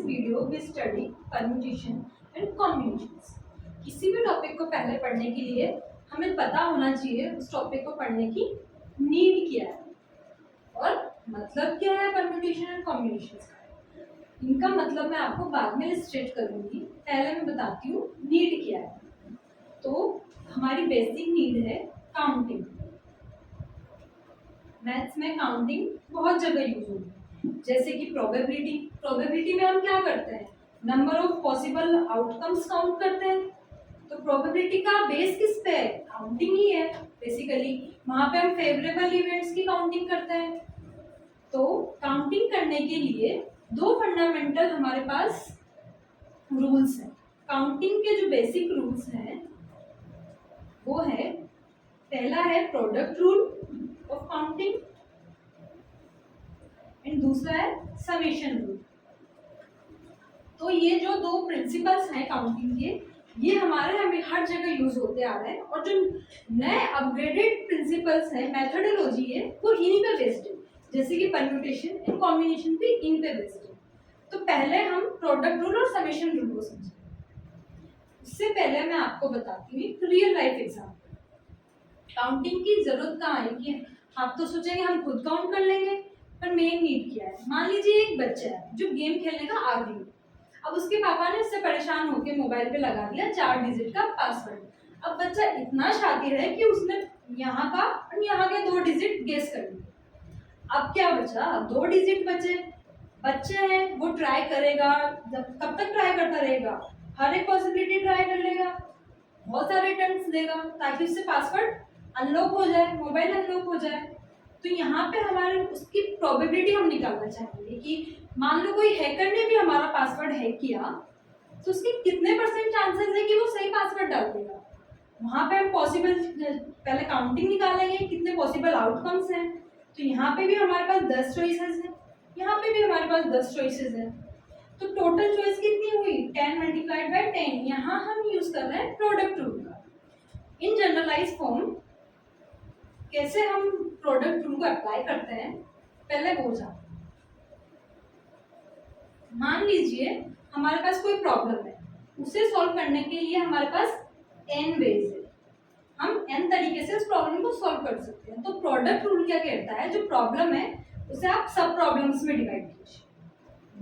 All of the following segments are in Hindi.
video we study permutation and combinations. किसी भी टॉपिक को पहले पढ़ने के लिए हमें पता होना चाहिए उस टॉपिक को पढ़ने की नीड क्या है और मतलब क्या है परम्यूटेशन एंड कॉम्बिनेशंस का। इनका मतलब मैं आपको बाद में इलस्ट्रेट करूंगी, पहले मैं बताती हूँ नीड क्या है। तो हमारी बेसिक नीड है काउंटिंग। मैथ्स में काउंटिंग बहुत जगह यूज होती है, जैसे कि प्रोबेबिलिटी में हम क्या करते हैं, number of possible outcomes count करते हैं। तो प्रोबेबिलिटी का बेस किस पे है, काउंटिंग ही है बेसिकली। वहां पे हम फेवरेबल इवेंट्स की काउंटिंग करते हैं। तो काउंटिंग करने के लिए दो फंडामेंटल हमारे पास रूल्स हैं। काउंटिंग के जो बेसिक रूल्स हैं वो है, पहला है product rule of counting and दूसरा है समेशन रूल। तो ये जो दो प्रिंसिपल्स हैं काउंटिंग के, ये हमारे हमें हर जगह यूज होते आ रहे हैं। और जो नए अपग्रेडेड प्रिंसिपल्स हैं, मेथोडोलॉजी है, वो इन्हीं पे बेस्ड है, जैसे कि परम्यूटेशन एंड कॉम्बिनेशन भी इन पे बेस्ड है। तो पहले हम प्रोडक्ट रूल और समेशन रूल को समझें। उससे पहले मैं आपको बताती हूँ रियल लाइफ एग्जाम्पल। काउंटिंग की जरूरत कहाँ है कि आप तो सोचेंगे हम खुद काउंट कर लेंगे, पर मेन नीड क्या है। मान लीजिए एक बच्चा है जो गेम खेलने का आदी है। अब उसके पापा ने उससे परेशान होकर मोबाइल पे लगा दिया 4 डिजिट का पासवर्ड। अब बच्चा इतना शातिर है कि उसने यहाँ का और यहाँ के 2 डिजिट गेस कर लिए। अब क्या बचा, 2 डिजिट बच्चे हैं, वो ट्राई करेगा। जब कब तक ट्राई करता रहेगा, हर एक पॉसिबिलिटी ट्राई कर लेगा, बहुत सारे अटेम्प्ट्स देगा ताकि उससे पासवर्ड अनलॉक हो जाए, मोबाइल अनलॉक हो जाए। तो यहाँ पे हमारे उसकी प्रोबेबिलिटी हम निकालना चाहेंगे कि मान लो कोई हैकर ने भी हमारा पासवर्ड हैक किया, तो उसके कितने % चांसेस है कि वो सही पासवर्ड डाल देगा। वहाँ पे हम पॉसिबल पहले काउंटिंग निकालेंगे, कितने पॉसिबल आउटकम्स हैं। तो यहाँ पे भी हमारे पास 10 चॉइसेस हैं, यहाँ पे भी हमारे पास 10 चॉइसेस हैं। तो टोटल चॉइस कितनी हुई, 10 मल्टीप्लाइड बाय 10। यहाँ हम यूज कर रहे हैं प्रोडक्ट रूल का। इन जनरलाइज फॉर्म कैसे हम प्रोडक्ट रूल को अप्लाई करते हैं, पहले वो जान। मान लीजिए हमारे पास कोई प्रॉब्लम है, उसे सॉल्व करने के लिए हमारे पास n वेज है। हम n तरीके से उस प्रॉब्लम को सॉल्व कर सकते हैं। तो प्रोडक्ट रूल क्या कहता है, जो प्रॉब्लम है उसे आप सब प्रॉब्लम्स में डिवाइड कीजिए।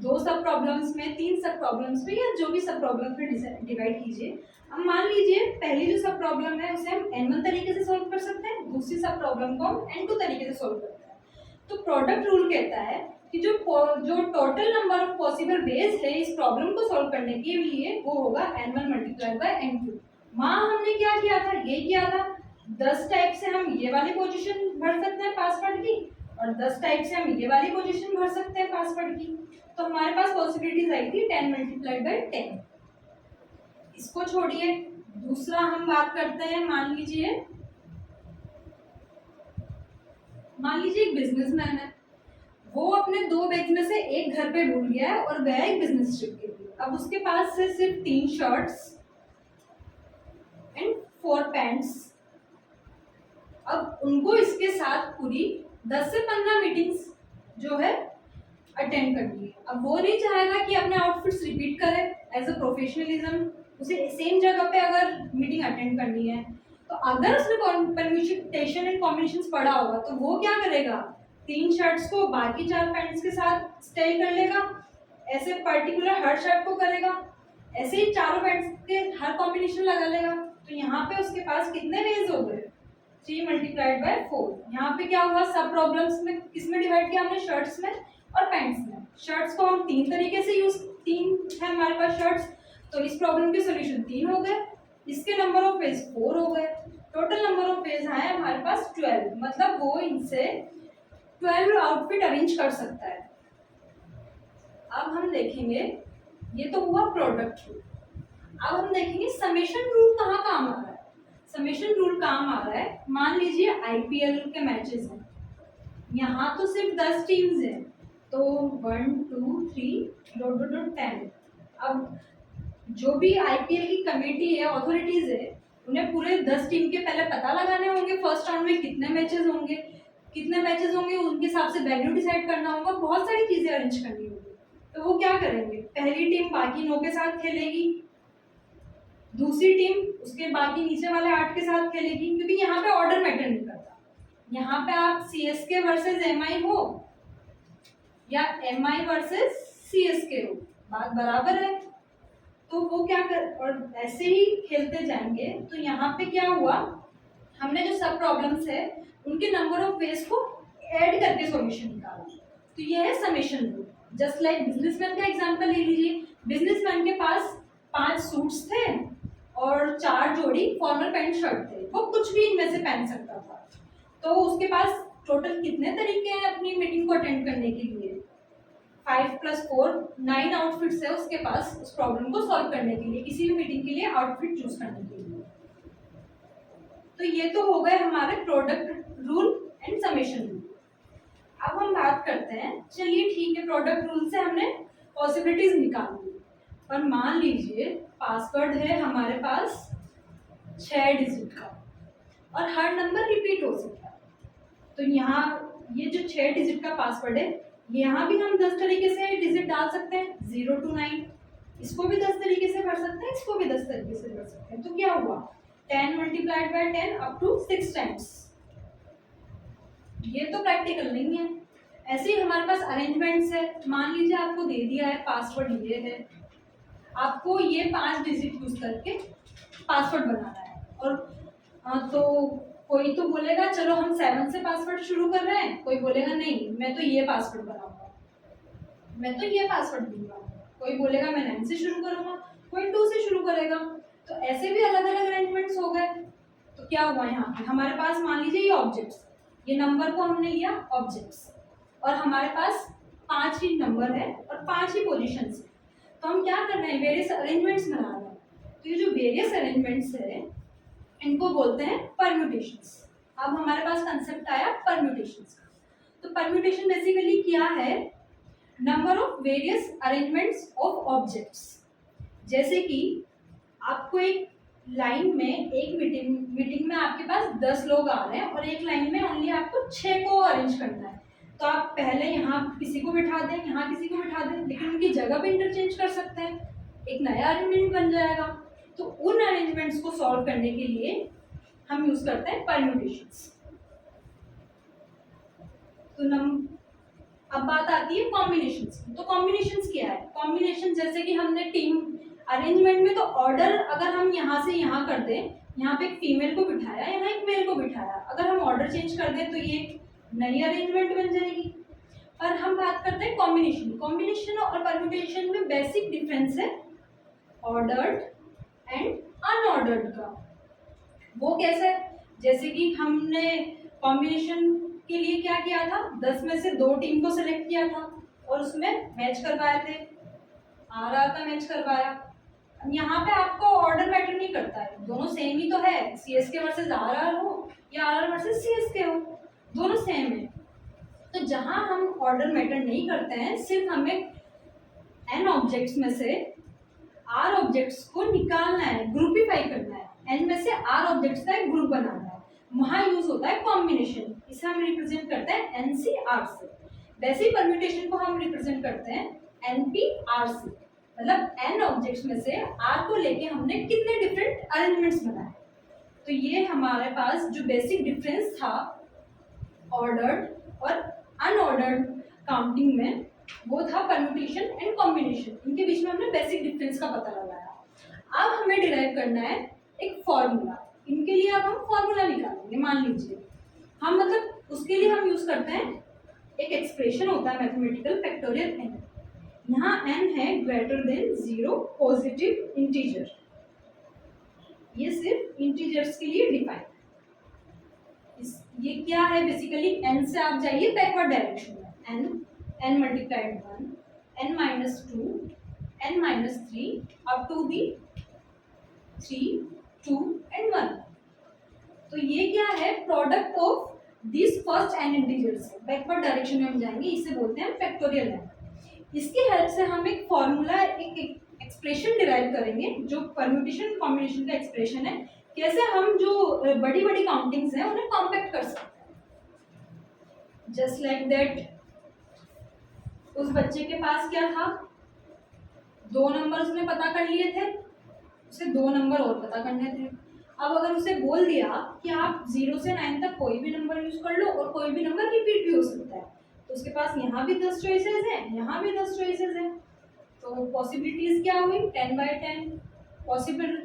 2 सब प्रॉब्लम्स में, 3 सब प्रॉब्लम्स में, या जो भी सब प्रॉब्लम्स में डिवाइड कीजिए। अब मान लीजिए पहली जो सब प्रॉब्लम है उसे हम n1 तरीके से सॉल्व कर सकते हैं, दूसरी सब प्रॉब्लम को हम n2 तरीके से सॉल्व करते हैं। तो प्रोडक्ट रूल कहता है कि जो total number of possible ways है इस प्रॉब्लम को सॉल्व करने के लिए, वो होगा n1 मल्टीप्लाइड बाय n2। वहाँ हमने क्या किया था, ये किया था 10 टाइप से हम ये वाली पोजीशन भर सकते हैं पासवर्ड की, और 10 टाइप से हम ये वाली पोजीशन भर सकते हैं पासवर्ड की। तो हमारे पास पॉसिबिलिटीज आई थी 10 मल्टीप्लाइड बाय 10। इसको छोड़िए, दूसरा हम बात करते हैं। मान लीजिए एक बिजनेसमैन है, वो अपने 2 बैग में से एक घर पे भूल गया है और गया एक बिजनेस ट्रिप के लिए। अब उसके पास से सिर्फ 3 शर्ट्स एंड 4 पैंट्स। अब उनको इसके साथ पूरी 10 से 15 मीटिंग्स जो है अटेंड करनी है। अब वो नहीं चाहेगा कि अपने आउटफिट्स रिपीट करे एज अ प्रोफेशनलिज्म, उसे सेम जगह पे अगर मीटिंग अटेंड करनी है। तो अगर उसने परम्यूटेशन एंड कॉम्बिनेशंस पढ़ा होगा तो वो क्या करेगा, 3 शर्ट्स को बाकी 4 पैंट्स के साथ स्टाइल कर लेगा, ऐसे पर्टिकुलर हर शर्ट को करेगा, ऐसे ही चारों पैंट्स के हर कॉम्बिनेशन लगा लेगा। तो यहाँ पे उसके पास कितने वेज हो गए, 3 मल्टीप्लाइड बाय 4। यहाँ पे क्या हुआ, सब प्रॉब्लम्स में किसमें डिवाइड किया हमने, शर्ट्स में और पैंट्स में। शर्ट्स को हम 3 तरीके से यूज, 3 है हमारे पास शर्ट्स, तो इस प्रॉब्लम के सोल्यूशन 3 हो गए, इसके नंबर ऑफ वेज 4 हो गए। टोटल नंबर ऑफ वेज आए हमारे पास 12, मतलब वो इनसे 12 आउटफिट अरेंज कर सकता है। अब हम देखेंगे, ये तो हुआ प्रोडक्ट रूल। अब हम देखेंगे समेशन रूल कहाँ काम आ रहा है। समेशन रूल काम आ रहा है, मान लीजिए आईपीएल के मैचेस हैं, यहाँ तो सिर्फ 10 टीम्स हैं, तो 1 2 3 10। अब जो भी आईपीएल की कमेटी है, अथॉरिटीज है, उन्हें पूरे 10 टीम के पहले पता लगाने होंगे फर्स्ट राउंड में कितने मैचेस होंगे, उनके हिसाब से वेन्यू डिसाइड करना होगा, बहुत सारी चीजें अरेंज करनी होगी। तो वो क्या करेंगे, पहली टीम बाकी 9 के साथ खेलेगी, दूसरी टीम उसके बाकी नीचे वाले 8 के साथ खेलेगी, क्योंकि यहाँ पे ऑर्डर मैटर नहीं करता। यहाँ पे आप CSK वर्सेस MI हो या MI वर्सेस CSK हो, बात बराबर है। तो वो क्या कर, और ऐसे ही खेलते जाएंगे। तो यहाँ पे क्या हुआ, हमने जो सब प्रॉब्लम्स है उनके नंबर ऑफ वेज को ऐड करके सॉल्यूशन निकाला। तो ये है summation rule. Just like businessman का एग्जांपल ले लीजिए। बिजनेसमैन के पास 5 सूट्स थे और 4 जोड़ी फॉर्मल पैंट शर्ट थे, वो कुछ भी इनमें से पहन सकता था। तो उसके पास टोटल कितने तरीके हैं अपनी मीटिंग को अटेंड करने के लिए, 5 + 4 9 आउटफिट्स है उसके पास उस प्रॉब्लम को सॉल्व करने के लिए, किसी भी मीटिंग के लिए आउटफिट चूज करने के लिए। तो ये तो हो गए हमारे product rule and summation rule. अब हम बात करते हैं, चलिए ठीक है, प्रोडक्ट रूल से हमने पॉसिबिलिटीज निकाल ली, पर मान लीजिए पासवर्ड है हमारे पास 6 डिजिट का और हर नंबर रिपीट हो सकता है। तो यहाँ ये जो 6 डिजिट का पासवर्ड है, यहाँ भी हम 10 तरीके से डिजिट डाल सकते हैं, 0 to 9। इसको भी 10 तरीके से भर सकते हैं, इसको भी 10 तरीके से भर सकते हैं। तो क्या हुआ, 10 × 10 up to 6 टाइम्स। ये तो प्रैक्टिकल नहीं है। ऐसे ही हमारे पास अरेंजमेंट्स है। मान लीजिए आपको दे दिया है पासवर्ड ये है, आपको ये 5 डिजिट यूज करके पासवर्ड बनाना है। और तो कोई तो बोलेगा चलो हम 7 से पासवर्ड शुरू कर रहे हैं, कोई बोलेगा नहीं मैं तो ये पासवर्ड बनाऊंगा, मैं तो ये पासवर्ड दूंगा, कोई बोलेगा मैं 9 से शुरू करूंगा, कोई 2 से शुरू करेगा। तो ऐसे भी अलग अलग अरेंजमेंट्स हो गए। तो क्या हुआ, यहाँ पे हमारे पास मान लीजिए ये ऑब्जेक्ट्स, ये नंबर को हमने लिया ऑब्जेक्ट्स, और हमारे पास 5 ही नंबर है और 5 ही पोजीशंस है। तो हम क्या कर रहे हैं, वेरियस अरेंजमेंट्स बना रहे हैं। तो ये जो वेरियस अरेंजमेंट्स है इनको बोलते हैं परम्यूटेशंस। अब हमारे पास कंसेप्ट आया परम्यूटेशंस का। तो परम्यूटेशन बेसिकली क्या है, number of various arrangements of objects. जैसे कि आपको एक लाइन में, एक मीटिंग में आपके पास 10 लोग आ रहे हैं और एक लाइन में ओनली आपको 6 को अरेंज करना है। तो आप पहले यहाँ किसी को बिठा दें, यहाँ किसी को बिठा दें, लेकिन उनकी जगह भी इंटरचेंज कर सकते हैं, एक नया अरेंजमेंट बन जाएगा। तो उन अरेंजमेंट्स को सॉल्व करने के लिए हम यूज करते हैं परम्यूटेशंस। तो अब बात आती है कॉम्बिनेशंस की। तो कॉम्बिनेशंस क्या है, कॉम्बिनेशन जैसे कि हमने टीम अरेंजमेंट में तो ऑर्डर अगर हम यहाँ से यहाँ कर दें, यहाँ पे एक फीमेल को बिठाया, यहाँ एक मेल को बिठाया, अगर हम ऑर्डर चेंज कर दें तो ये नई अरेंजमेंट बन जाएगी। पर हम बात करते हैं कॉम्बिनेशन। कॉम्बिनेशन और परम्यूटेशन में बेसिक डिफरेंस है ऑर्डर्ड एंड अनऑर्डर्ड का। वो कैसे, जैसे कि हमने कॉम्बिनेशन के लिए क्या किया था, 10 में से 2 टीम को सिलेक्ट किया था और उसमें मैच करवाए थे, आ रहा था मैच करवाया। यहाँ पे आपको ऑर्डर मैटर नहीं करता है, दोनों सेम ही तो है, CSK वर्सेस RR हो या RR वर्सेस CSK हो, दोनों सेम है। तो जहाँ हम ऑर्डर मैटर नहीं करते हैं, सिर्फ हमें n ऑब्जेक्ट्स में से r ऑब्जेक्ट्स को निकालना है, ग्रुपिफाई करना है, n में से r ऑब्जेक्ट्स का एक ग्रुप बनाना है, वहाँ यूज होता है कॉम्बिनेशन। इसे हम रिप्रेजेंट करते हैं NC/R से। वैसे ही परम्यूटेशन को हम रिप्रेजेंट करते हैं NP/R से, मतलब n ऑब्जेक्ट्स में से r को लेके हमने कितने डिफरेंट अरेंजमेंट्स बनाए। तो ये हमारे पास जो बेसिक डिफरेंस था ऑर्डर्ड और अनऑर्डर्ड काउंटिंग में, वो था परम्यूटेशन एंड कॉम्बिनेशन। इनके बीच में हमने बेसिक डिफरेंस का पता लगाया। अब हमें डिराइव करना है एक फॉर्मूला। इनके लिए अब हम फॉर्मूला निकालेंगे। मान लीजिए हम, मतलब उसके लिए हम यूज करते हैं एक एक्सप्रेशन होता है मैथमेटिकल, फैक्टोरियल n। यहाँ n है ग्रेटर देन 0 पॉजिटिव इंटीजर, ये सिर्फ इंटीजर्स के लिए डिफाइन। ये क्या है, बेसिकली n से आप जाइए बैकवर्ड डायरेक्शन में, n × 1, n - 2, n - 3 up to the 3, 2 and 1। तो ये क्या है, product of this first n integers. Backward direction में हम जाएंगे, इसे बोलते हैं फैक्टोरियल n। इसकी हेल्प से हम एक फॉर्मूला, एक एक्सप्रेशन डिराइव करेंगे जो परम्यूटेशन कॉम्बिनेशन का एक्सप्रेशन है, कैसे हम जो बड़ी बड़ी काउंटिंग्स हैं उन्हें कॉम्पैक्ट कर सकते हैं। जस्ट लाइक दैट उस बच्चे के पास क्या था, 2 नंबर उसने पता कर लिए थे, उसे 2 नंबर और पता करने थे। अब अगर उसे बोल दिया कि आप 0 से 9 तक कोई भी नंबर यूज कर लो और कोई भी नंबर रिपीट भी हो सकता है, तो उसके पास यहाँ भी 10 चॉइसेस हैं, यहाँ भी 10 चॉइसेस हैं। तो पॉसिबिलिटीज क्या हुई, 10/10 पॉसिबल।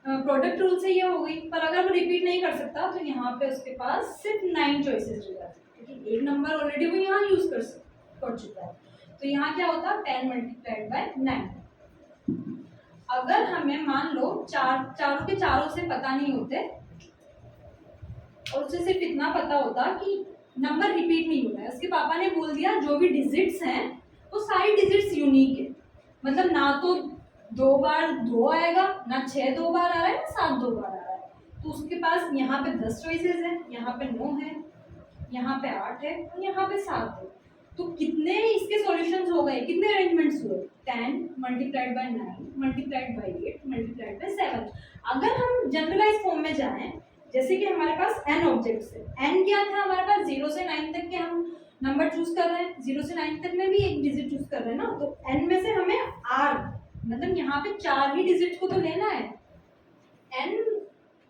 प्रोडक्ट रूल से ये हो गई। पर अगर वो रिपीट नहीं कर सकता तो यहाँ पे उसके पास सिर्फ 9 चॉइसेस रह जाती, क्योंकि एक नंबर ऑलरेडी वो यहाँ यूज कर चुका है। तो यहाँ क्या होता, 10 × 9। अगर हमें मान लो चारों के चारों से पता नहीं होते और उसे सिर्फ इतना पता होता कि नंबर रिपीट नहीं हो रहा है, उसके पापा ने बोल दिया जो भी डिजिट्स हैं वो सारी डिजिट्स यूनिक है, मतलब ना तो 2 बार 2 आएगा, ना 6 2 बार आ रहा है, ना 7 2 बार आ रहा है, तो उसके पास यहाँ पे 10 चॉइसेस है, यहाँ पे 9 है, यहाँ पे 8 है और यहाँ पे 7 है। तो कितने इसके सॉल्यूशंस हो गए, कितने अरेंजमेंट्स हुए, 10 × 9 × 8 × 7। अगर हम जनरलाइज फॉर्म में जाएं, जैसे कि हमारे पास n ऑब्जेक्ट्स है, n क्या था हमारे पास, 0 से 9 तक के हम नंबर चूज कर रहे हैं, 0 से 9 तक में भी एक डिजिट चूज कर रहे हैं ना, तो n में से हमें r मतलब यहाँ पे 4 ही डिजिट को तो लेना है।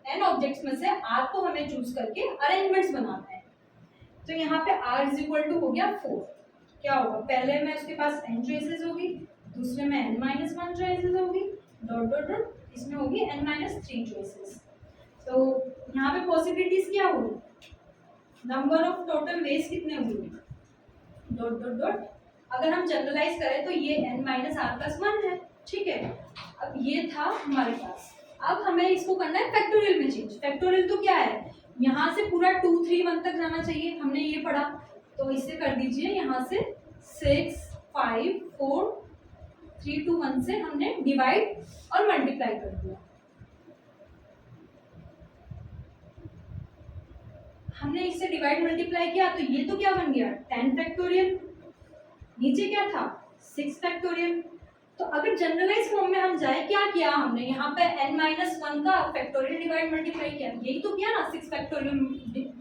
n ऑब्जेक्ट्स में से r को हमें चूज करके अरेंजमेंट्स बनाना है। तो यहाँ पे r = हो गया 4। क्या होगा, पहले में उसके पास n चॉइसेस होगी, दूसरे में n-1 चॉइसेस होगी, डॉट डॉट डॉट, इसमें होगी n-3 चॉइसेस। तो यहाँ पे पॉसिबिलिटीज क्या हुई, नंबर ऑफ टोटल वेज कितने हुए, डॉट डॉट डॉट। अगर हम जनरलाइज करें तो ये n-r+1 है, ठीक है। अब ये था हमारे पास, अब हमें इसको करना है फैक्टोरियल में चेंज। फैक्टोरियल तो क्या है, यहाँ से पूरा 2 3 1 तक जाना चाहिए, हमने ये पढ़ा, तो इसे कर दीजिए यहाँ से 6 5 4 3 2 1 से हमने डिवाइड और मल्टीप्लाई कर दिया। हमने इससे डिवाइड मल्टीप्लाई किया तो ये तो क्या बन गया, 10 फैक्टोरियल, नीचे क्या था 6 फैक्टोरियल। तो अगर जनरलाइज फॉर्म में हम जाए, क्या किया हमने यहाँ पे n-1 का फैक्टोरियल डिवाइड मल्टीप्लाई किया, यही तो किया ना, 6 फैक्टोरियल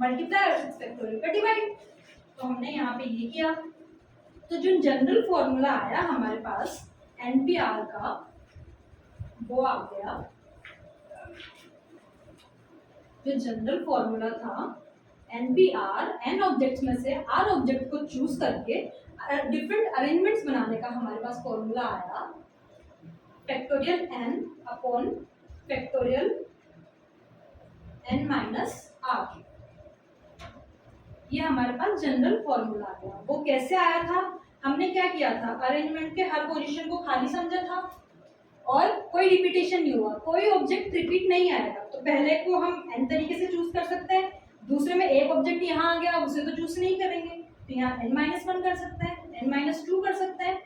मल्टीप्लाई और 6 फैक्टोरियल का डिवाइड। तो हमने यहाँ पे ये किया, तो जो जनरल फॉर्मूला आया हमारे पास NPR का, वो आ गया, जो जनरल फॉर्मूला था NPR, n ऑब्जेक्ट्स में से r ऑब्जेक्ट को चूज करके डिफरेंट अरेंजमेंट्स बनाने का हमारे पास फॉर्मूला आया, factorial n upon factorial n-r। ये हमारे पास जनरल फॉर्मूला आ गया। वो कैसे आया था, हमने क्या किया था, अरेंजमेंट के हर पोजीशन को खाली समझा था और कोई रिपीटेशन नहीं हुआ, कोई ऑब्जेक्ट रिपीट नहीं आएगा, तो पहले को हम n तरीके से चूज कर सकते हैं, दूसरे में एक ऑब्जेक्ट यहाँ आ गया, उसे तो चूज नहीं करेंगे, तो यहाँ n-1 कर सकते हैं, n-2 कर सकते हैं,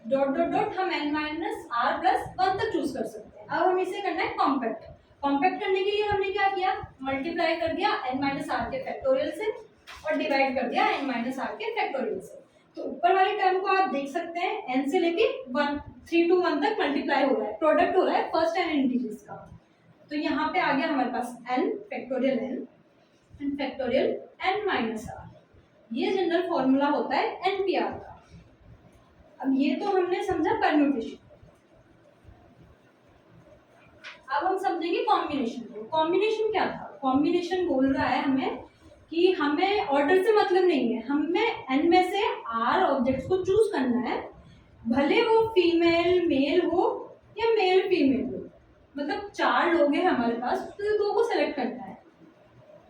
डॉट डॉट डॉट हम n-r+1 तक चूज कर सकते हैं। अब हम इसे करना है कॉम्पैक्ट। कॉम्पैक्ट करने के लिए हमने क्या किया, मल्टीप्लाई कर दिया n-r के फैक्टोरियल से और डिवाइड कर दिया n-r के फैक्टोरियल से। तो ऊपर वाले टर्म को आप देख सकते हैं, n से लेके 3 to 1 तक मल्टीप्लाई हो रहा है, प्रोडक्ट हो रहा है फर्स्ट n इंटीजर्स का। तो यहाँ पे आ गया हमारे पास n factorial n and factorial n-r। ये जनरल फॉर्मूला होता है NPR का। अब ये तो हमने समझा परम्यूटेशन, अब हम समझेंगे कॉम्बिनेशन को। कॉम्बिनेशन क्या था, कॉम्बिनेशन बोल रहा है हमें कि हमें ऑर्डर से मतलब नहीं है, हमें n में से r ऑब्जेक्ट्स को चूज करना है, भले वो फीमेल मेल हो या मेल फीमेल हो, मतलब 4 लोग हैं हमारे पास, तो 2 को सेलेक्ट करना है,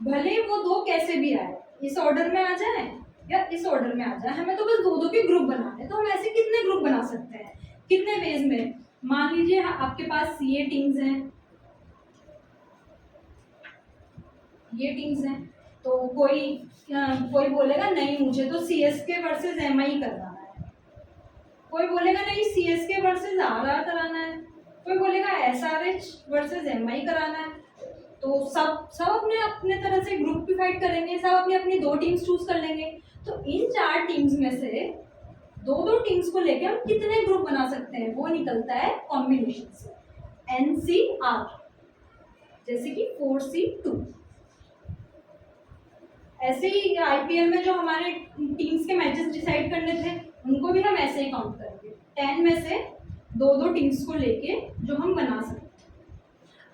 भले वो 2 कैसे भी आए, इस ऑर्डर में आ जाए या इस ऑर्डर में आ जाए, हमें तो बस 2 के ग्रुप बनाने हैं। तो हम ऐसे कितने ग्रुप बना सकते हैं, कितने वेज में, मान लीजिए आपके पास ये टीम्स हैं, ये टीम्स हैं, तो कोई बोलेगा नहीं मुझे तो CSK वर्सेस MI कराना है, कोई बोलेगा नहीं CSK वर्सेस RR कराना है, कोई बोलेगा SRH वर्सेस MI कराना है। तो सब अपने अपने तरह से ग्रुप भी फाइट करेंगे, सब अपनी अपनी 2 टीम्स चूज कर लेंगे। तो इन 4 टीम्स में से 2 टीम्स को लेके हम कितने ग्रुप बना सकते हैं, वो निकलता है कॉम्बिनेशन से, NCR, जैसे कि 4C2। ऐसे ही IPL में जो हमारे टीम्स के मैचेस डिसाइड करने थे, उनको भी हम ऐसे ही काउंट करेंगे। 10 में से 2-2 टीम्स को लेके जो हम बना सकते हैं।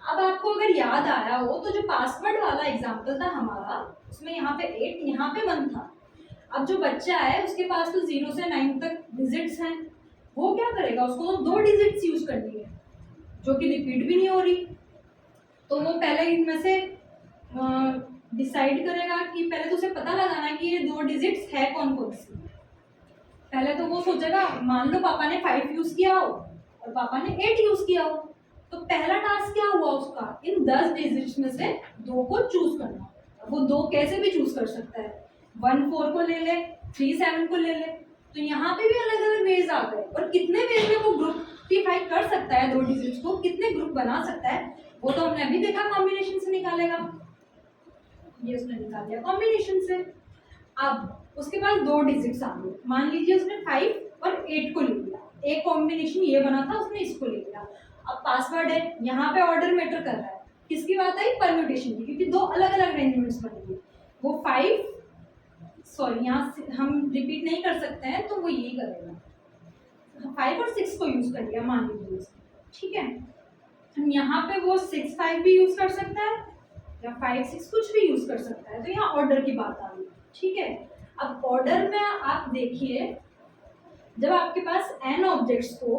अब आपको अगर याद आया हो तो जो पासवर्ड वाला एग्जाम्पल था हमारा, उसमें यहाँ पे 8 यहाँ पे 1 था। अब जो बच्चा है उसके पास तो 0 से 9 तक डिजिट्स हैं, वो क्या करेगा, उसको तो 2 डिजिट्स यूज करनी है जो कि रिपीट भी नहीं हो रही। तो वो पहले इनमें से डिसाइड करेगा कि पहले तो उसे पता लगाना है कि ये 2 डिजिट्स है कौन कौन सी। पहले तो वो सोचेगा, मान लो पापा ने 5 यूज किया हो और पापा ने 8 यूज किया हो, तो पहला टास्क क्या हुआ उसका, इन 10 डिजिट्स में से 2 को चूज करना। वो 2 कैसे भी चूज कर सकता है, 1 4 को ले ले, 3 7 को ले ले। तो यहाँ पे भी अलग अलग वेज आ गए, और कितने वेज में वो ग्रुपिफाई कर सकता है 2 डिजिट्स को, कितने ग्रुप बना सकता है, वो तो हमने अभी देखा कॉम्बिनेशन से निकालेगा। ये उसने निकाल दिया कॉम्बिनेशन से। अब उसके पास 2 डिजिट्स आ गए, मान लीजिए उसने 5 और 8 को ले लिया, एक कॉम्बिनेशन ये बना था, उसने इसको ले लिया। अब पासवर्ड है, यहाँ पे ऑर्डर मैटर कर रहा है, किसकी बात आई, परम्यूटेशन की, क्योंकि 2 अलग अलग अरेंजमेंट्स बनेंगे। वो 5 सॉरी यहाँ से हम रिपीट नहीं कर सकते हैं, तो वो यही करेगा, 5 और 6 को यूज कर लिया मान लीजिए, ठीक है। यहाँ पे वो 6 5 भी यूज कर सकता है या 5 6 कुछ भी यूज कर सकता है। तो यहाँ ऑर्डर की बात आ गई, ठीक है। अब ऑर्डर में आप देखिए, जब आपके पास n ऑब्जेक्ट्स को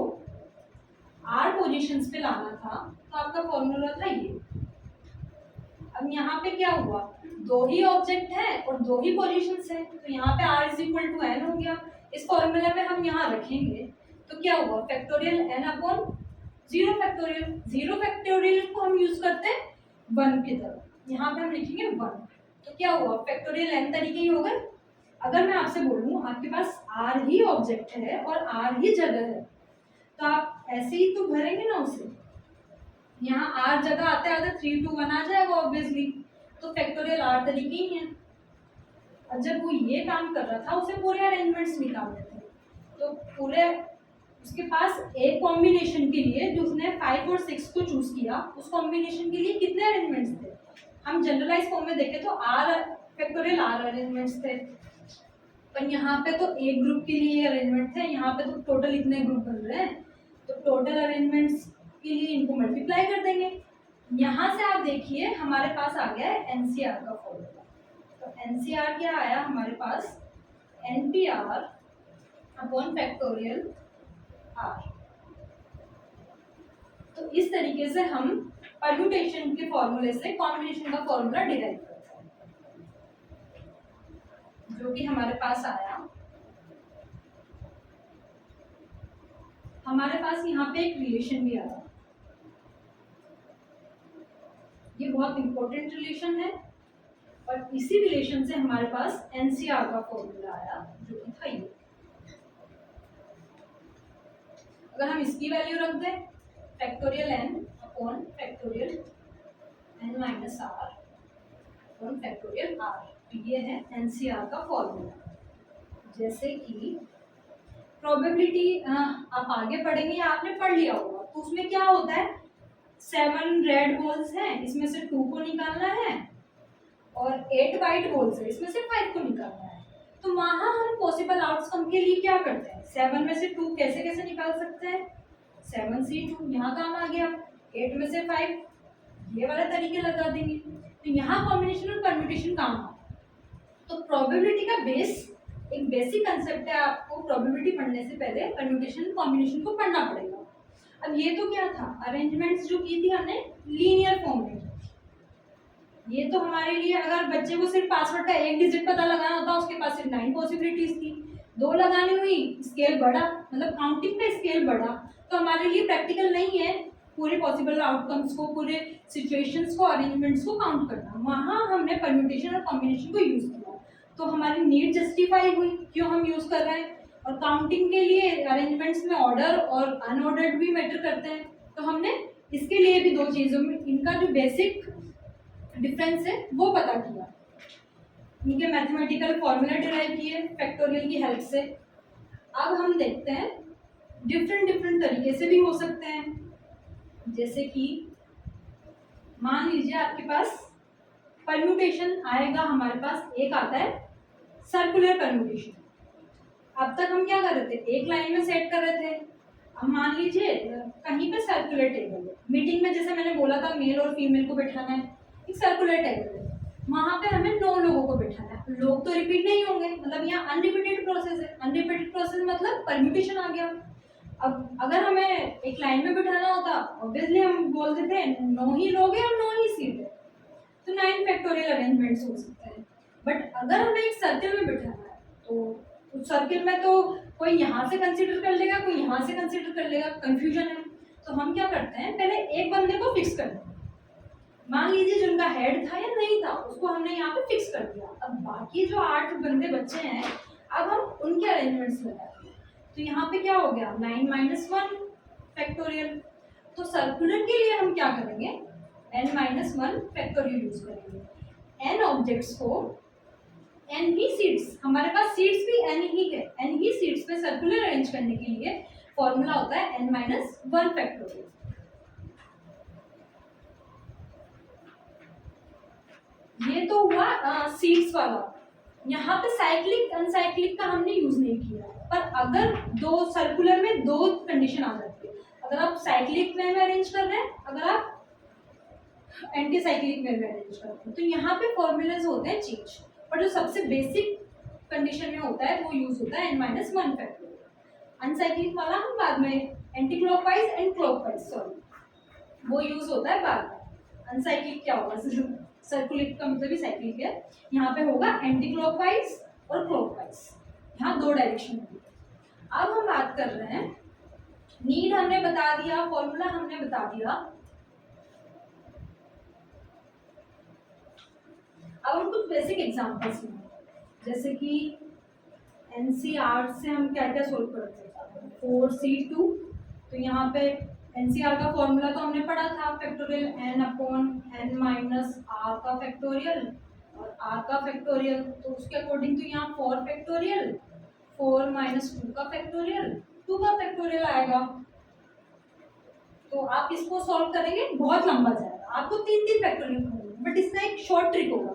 r पोजीशंस पे लाना था तो आपका फॉर्मूला था ये। अब यहाँ पे क्या हुआ, 2 ही ऑब्जेक्ट है और 2 ही पोजीशंस है, तो यहाँ पे r is equal to n हो गया। इस फॉर्मूले में हम यहाँ रखेंगे तो क्या हुआ, factorial n upon 0 factorial. 0 factorial को हम यूज करते हैं 1 की तरफ, यहाँ पे हम लिखेंगे 1। तो क्या हुआ, फैक्टोरियल n तरीके ही हो गए। अगर मैं आपसे बोलूँ आपके पास r ही ऑब्जेक्ट है और r ही जगह है, तो आप ऐसे ही तो भरेंगे ना उसे, यहाँ r जगह आते आते 3 2 1 आ जाएगा ऑब्वियसली, तो फैक्टोरियल r तरीके ही है। और जब वो ये काम कर रहा था उसे पूरे अरेंजमेंट्स निकालने थे, तो पूरे उसके पास एक कॉम्बिनेशन के लिए जो उसने 5 और 6 को चूज किया, उस कॉम्बिनेशन के लिए कितने अरेंजमेंट्स थे, हम जनरलाइज फॉर्म में देखें तो r फैक्टोरियल r अरेंजमेंट्स थे। पर यहाँ पे तो एक ग्रुप के लिए अरेंजमेंट थे, यहाँ पे तो टोटल इतने ग्रुप बन रहे हैं, तो टोटल अरेंजमेंट्स के लिए इनको मल्टीप्लाई कर देंगे। यहाँ से आप देखिए हमारे पास आ गया है NCR का फॉर्मूला। तो NCR क्या आया हमारे पास, NPR अपॉन फैक्टोरियल R। तो इस तरीके से हम परम्यूटेशन के फॉर्मूले से कॉम्बिनेशन का फॉर्मूला डिराइव करते हैं, जो कि हमारे पास आया। हमारे पास यहाँ पे एक रिलेशन भी आया, ये बहुत इंपॉर्टेंट रिलेशन है, और इसी रिलेशन से हमारे पास NCR का फॉर्मूला आया जो कि था ये। अगर हम इसकी वैल्यू रख दें, factorial n upon factorial n minus r upon factorial r, तो ये है NCR का फॉर्मूला। जैसे कि प्रोबेबिलिटी आप आगे पढ़ेंगे, आपने पढ़ लिया होगा, तो उसमें क्या होता है, 7 रेड बॉल्स हैं, इसमें से 2 को निकालना है, और 8 वाइट बॉल्स है, इसमें से 5 को निकालना है। तो वहां हम पॉसिबल आउटकम के लिए क्या करते हैं, 7 में से 2 कैसे कैसे निकाल सकते हैं, 7 से 2 यहाँ काम आ गया, 8 में से 5 ये वाले तरीके लगा देंगे, तो यहाँ कॉम्बिनेशन और परम्यूटेशन काम आता है। तो प्रोबेबिलिटी का बेस एक बेसिक कंसेप्ट है, आपको प्रोबेबिलिटी पढ़ने से पहले परम्यूटेशन कॉम्बिनेशन को पढ़ना पड़ेगा। अब ये तो क्या था, अरेंजमेंट्स जो की थी हमने लीनियर फॉर्म में, ये तो हमारे लिए अगर बच्चे को सिर्फ पासवर्ड का एक डिजिट पता लगाना होता, उसके पास सिर्फ 9 पॉसिबिलिटीज थी, 2 लगानी हुई, स्केल बढ़ा, मतलब काउंटिंग में स्केल बढ़ा, तो हमारे लिए प्रैक्टिकल नहीं है पूरे पॉसिबल आउटकम्स को, पूरे सिचुएशंस को, अरेंजमेंट्स को काउंट करना। वहाँ हमने परम्यूटेशन और कॉम्बिनेशन को यूज किया, तो हमारी नीड जस्टिफाई हुई क्यों हम यूज कर रहे हैं। और काउंटिंग के लिए अरेंजमेंट्स में ऑर्डर और अनऑर्डर्ड भी मैटर करते हैं, तो हमने इसके लिए भी 2 चीज़ों में इनका जो बेसिक डिफरेंस है वो पता किया, इनके मैथमेटिकल फॉर्मूला डिराइव किए फैक्टोरियल की हेल्प से। अब हम देखते हैं डिफरेंट तरीके से भी हो सकते हैं, जैसे कि मान लीजिए आपके पास परम्यूटेशन आएगा, हमारे पास एक आता है सर्कुलर परम्यूटेशन। अब तक हम क्या कर रहे थे, एक लाइन में सेट कर रहे थे। अब मान लीजिए कहीं पे सर्कुलर टेबल है, मीटिंग में जैसे मैंने बोला था मेल और फीमेल को बिठाना है, एक सर्कुलर टेबल है, वहां पे हमें 9 लोगों को बिठाना है। लोग तो रिपीट नहीं होंगे, मतलब यहाँ अनरिपीटेड प्रोसेस है। अनरिपीटेड प्रोसेस मतलब परम्यूटेशन आ गया। अब अगर हमें एक लाइन में बिठाना होता, ऑब्वियसली हम बोलते थे 9 ही लोग हैं और 9 ही सीट है, तो 9 फैक्टोरियल अरेंजमेंट्स हो सकते हैं। बट अगर हमें एक सर्कल में बिठाना है तो उस सर्किल में तो कोई यहाँ से कंसीडर कर लेगा, कोई यहाँ से कंसीडर कर लेगा, कंफ्यूजन है। तो हम क्या करते हैं, पहले एक बंदे को फिक्स करते हैं। मान लीजिए जिनका हेड था या नहीं था उसको हमने यहाँ पे फिक्स कर दिया। अब बाकी जो 8 बंदे बच्चे हैं, अब हम उनके अरेंजमेंट्स लगाते हैं। तो यहाँ पे क्या हो गया, 9 - 1 फैक्टोरियल। तो सर्कुलर के लिए हम क्या करेंगे, n-1 फैक्टोरियल यूज करेंगे। n ऑब्जेक्ट्स को n ही सीट्स, हमारे पास सीट्स भी n ही है, n ही सीट्स पे सर्कुलर अरेंज करने के लिए फॉर्मूला होता है n-1 फैक्टोरियल। ये तो हुआ सीट्स वाला। यहाँ पे साइक्लिक अनसाइक्लिक का हमने यूज नहीं किया, पर अगर दो सर्कुलर में 2 कंडीशन आ जाती है, अगर आप साइक्लिक वे में अरेंज कर रहे हैं, अगर आप एंटी साइक्लिक वे में अरेंज कर रहे हैं, तो यहाँ पे फॉर्मूलाज होते हैं चेंज, पर जो सबसे बेसिक कंडीशन में होता है वो यूज होता है n-1 फैक्टोरियल। अनसाइक्लिक वाला हम बाद में, anti clockwise and clockwise, sorry, वो यूज होता है बाद में। अनसाइक्लिक क्या होगा, सर्कुलर का मतलब ही साइक्लिक है। यहाँ पे होगा एंटी क्लॉकवाइज और क्लॉकवाइज, यहाँ 2 डायरेक्शन होगी। अब हम बात कर रहे हैं, नीड हमने बता दिया, फॉर्मूला हमने बता दिया। अब हम कुछ बेसिक एग्जांपल्स लेंगे, जैसे कि एनसीआर से हम क्या क्या सोल्व करते हैं। 4c2, तो यहाँ पे एनसीआर का फॉर्मूला तो हमने पढ़ा था, फैक्टोरियल n/n-r का फैक्टोरियल और r का फैक्टोरियल। तो उसके अकॉर्डिंग तो यहाँ 4 फैक्टोरियल, 4 - 2 का फैक्टोरियल, 2 का फैक्टोरियल आएगा। तो आप इसको सॉल्व करेंगे, बहुत लंबा जाएगा, आपको 3 फैक्टोरियल होंगे। बट इसका एक शॉर्ट ट्रिक होगा।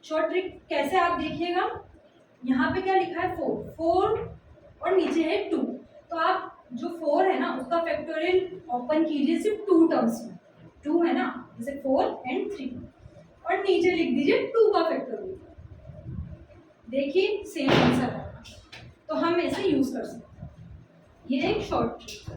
शॉर्ट ट्रिक कैसे, आप देखिएगा, यहाँ पे क्या लिखा है 4 और नीचे है 2। तो आप जो 4 है ना उसका फैक्टोरियल ओपन कीजिए सिर्फ 2 टर्म्स में, 2 है ना, जैसे 4 और 3, और नीचे लिख दीजिए 2 का फैक्टोरियल। देखिए सेम आंसर आएगा। तो हम इसे यूज कर सकते हैं, ये एक शॉर्ट ट्रिक है।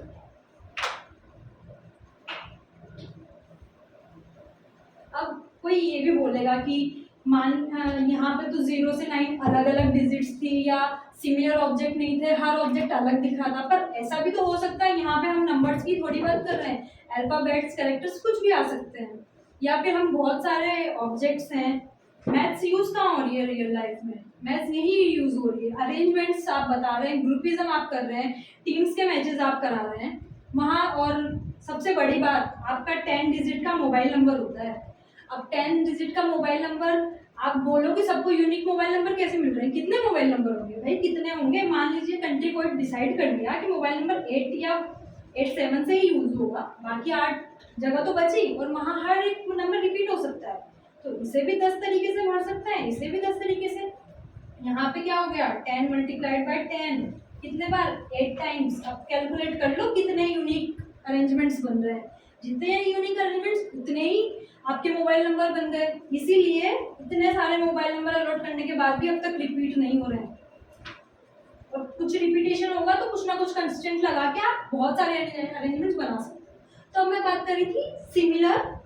अब कोई ये भी बोलेगा कि मान यहाँ पे तो 0 से 9 अलग अलग डिजिट्स थी या सिमिलर ऑब्जेक्ट नहीं थे, हर ऑब्जेक्ट अलग दिख रहा था। पर ऐसा भी तो हो सकता है, यहाँ पे हम नंबर्स की थोड़ी बात कर रहे हैं, अल्फाबेट्स, कैरेक्टर्स कुछ भी आ सकते हैं। या फिर हम बहुत सारे ऑब्जेक्ट्स हैं, मैथ्स यूज कहाँ हो रही है रियल लाइफ में, मैथ्स यही यूज हो रही है। अरेंजमेंट्स आप बता रहे हैं, ग्रुपिज्म आप कर रहे हैं, टीम्स के मैचेस आप करा रहे हैं वहाँ। और सबसे बड़ी बात, आपका 10 डिजिट का मोबाइल नंबर होता है। अब 10 डिजिट का मोबाइल नंबर, आप बोलो कि सबको यूनिक मोबाइल नंबर कैसे मिल रहे हैं, कितने मोबाइल नंबर होंगे भाई, कितने होंगे। मान लीजिए कंट्री कोड डिसाइड कर लिया कि मोबाइल नंबर 8 या 87 से ही यूज होगा, बाकी 8 जगह तो बची और वहाँ हर एक नंबर रिपीट हो सकता है। तो इसे भी 10 तरीके से भर सकते हैं, इसे भी 10 तरीके से। यहाँ पे क्या हो गया, 10 × 10, कितने बार, 8 टाइम्स। अब कैलकुलेट कर लो कितने यूनिक अरेंजमेंट्स बन रहे हैं, जितने यूनिक अरेंजमेंट्स उतने ही आपके मोबाइल नंबर बन गए। इसीलिए इतने सारे मोबाइल नंबर अलॉट करने के बाद भी अब तक रिपीट नहीं हो रहे हैं। और कुछ रिपीटेशन होगा तो कुछ ना कुछ कंस्टेंट लगा के आप बहुत सारे अरेंजमेंट्स बना सकते हैं। तो अब मैं बात करी थी सिमिलर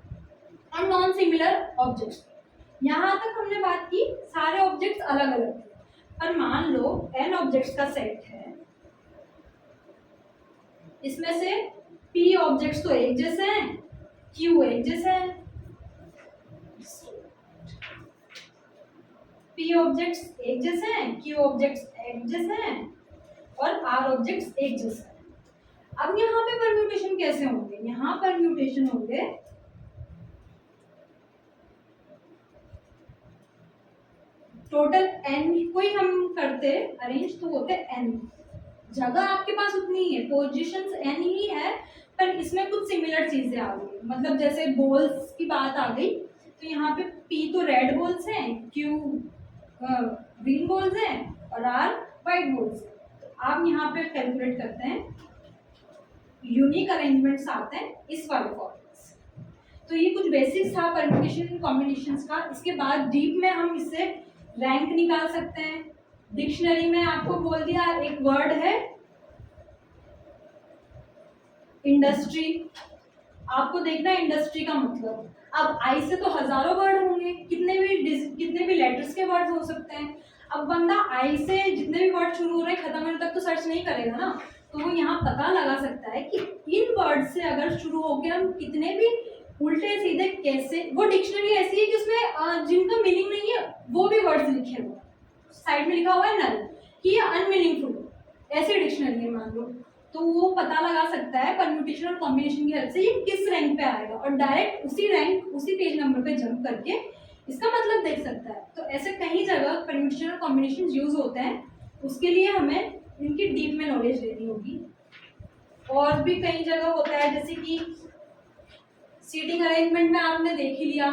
और नॉन सिमिलर ऑब्जेक्ट्स। यहाँ तक हमने बात की सारे ऑब्जेक्ट्स अलग अलग थे, पर मान लो n ऑब्जेक्ट्स का सेट है, इसमें से p ऑब्जेक्ट्स तो एक जैसे हैं, q एक जैसे हैं, p ऑब्जेक्ट्स एक जैसे हैं, q ऑब्जेक्ट्स एक जैसे हैं और r ऑब्जेक्ट्स एक जैसे हैं। अब यहाँ पे परम्यूटेशन कैसे होंगे, यहाँ परम्यूटेशन होंगे टोटल n कोई हम करते अरेंज तो होते n, जगह आपके पास उतनी ही है, पोजीशंस n ही है, पर इसमें कुछ सिमिलर चीजें आ गई। मतलब जैसे बॉल्स की बात आ गई, तो यहाँ पे p तो रेड बॉल्स हैं, q ग्रीन बॉल्स हैं और r वाइट बॉल्स हैं। तो आप यहाँ पे कैलकुलेट करते हैं, यूनिक अरेंजमेंट्स आते हैं इस वाले फॉर्मेट से। तो ये कुछ बेसिक्स था परम्यूटेशन कॉम्बिनेशंस का। इसके बाद डीप में हम इससे रैंक निकाल सकते हैं। डिक्शनरी में आपको बोल दिया एक वर्ड है इंडस्ट्री, आपको देखना है इंडस्ट्री का मतलब। अब आई से तो हजारों वर्ड होंगे, कितने भी लेटर्स के वर्ड हो सकते हैं। अब बंदा आई से जितने भी वर्ड शुरू हो रहे हैं खत्म होने तक तो सर्च नहीं करेगा ना, तो वो यहाँ पता लगा सकता है कि इन वर्ड से अगर शुरू होकर हम कितने भी उल्टे सीधे कैसे, वो डिक्शनरी ऐसी है कि उसमें जिनका मीनिंग नहीं है वो भी वर्ड्स लिखे हुए, साइड में लिखा हुआ है नल कि ये अनमीनिंगफुल, ऐसी डिक्शनरी है मान लो, तो वो पता लगा सकता है परम्यूटेशन और कॉम्बिनेशन की हेल्प से ये किस रैंक पे आएगा और डायरेक्ट उसी रैंक उसी पेज नंबर पे जंप करके इसका मतलब देख सकता है। तो ऐसे कई जगह परम्यूटेशन और कॉम्बिनेशन यूज होते हैं, उसके लिए हमें इनकी डीप में नॉलेज लेनी होगी। और भी कई जगह होता है, जैसे कि सीटिंग अरेंजमेंट में आपने देख ही लिया,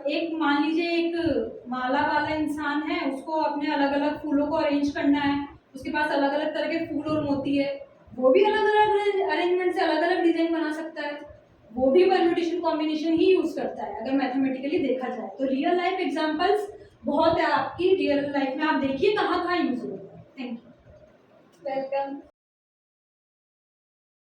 एक मान लीजिए एक माला वाला इंसान है, उसको अपने अलग अलग फूलों को अरेंज करना है, उसके पास अलग अलग तरह के फूल और मोती है, वो भी अलग अलग अरेंजमेंट से अलग अलग डिजाइन बना सकता है, वो भी परम्यूटेशन कॉम्बिनेशन ही यूज करता है अगर मैथमेटिकली देखा जाए तो। रियल लाइफ एग्जांपल्स बहुत है आपकी, रियल लाइफ में आप देखिए कहाँ कहाँ यूज होता है। Thank you, welcome.